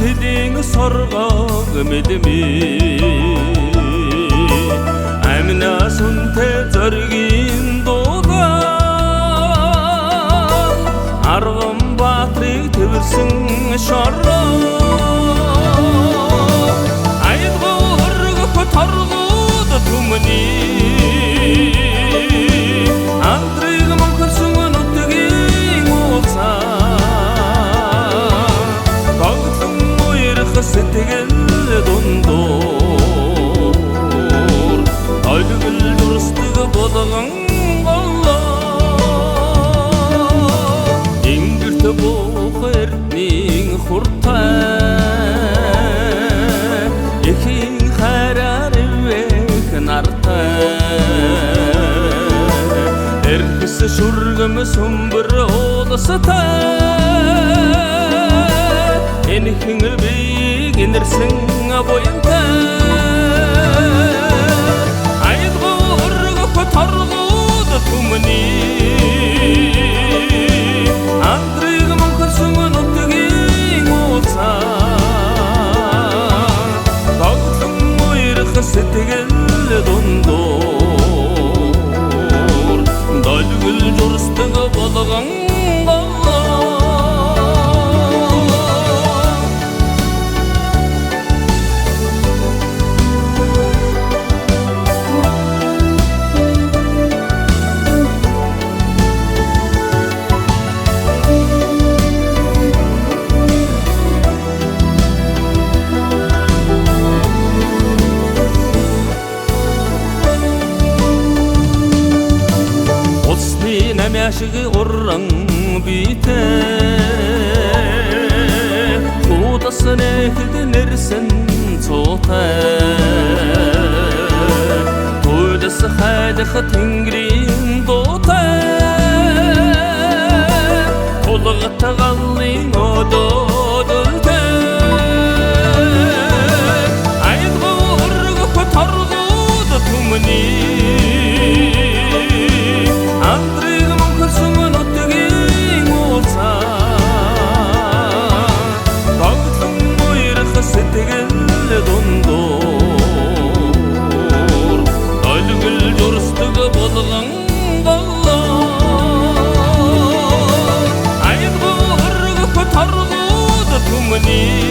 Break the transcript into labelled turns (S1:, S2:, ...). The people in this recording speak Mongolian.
S1: Тилийн соргог мэдми амнаас үнтэй зоригийн дуудан арван баатрыг тэрсэн шороо айдгуургөх торгууд түмний андрыг мөнхөрсөн нутгийн уулзаа гогдсон уярах сэтгэл дундуур ойлгол дурстаг болгон голлоо ингэрт буух эрдний хуртай эхийн хараар ивэх нартай эргэс шүргэм сүмбэр ууластай энэхэн бийг инэрсэн буянтай айдгуургөх торгууд түмний андрыг мөнхөрсөн нутгийн уулзаа гогдсон уярах сэтгэл дундуур долгил журстаг болгон намяшиг уран битээ худасан эхд нэрсэн цуутай тулс хайдах тэнгэрийн дуутай тулгат галлын одоодолтой айдгуургөх торгууд түмний андрыг мөнхөрсөн нутгийн уулзаа гогдсон уярах сэтгэл дундуур ойлгол журстаг болгон голлоо айдгуургөх торгууд түмний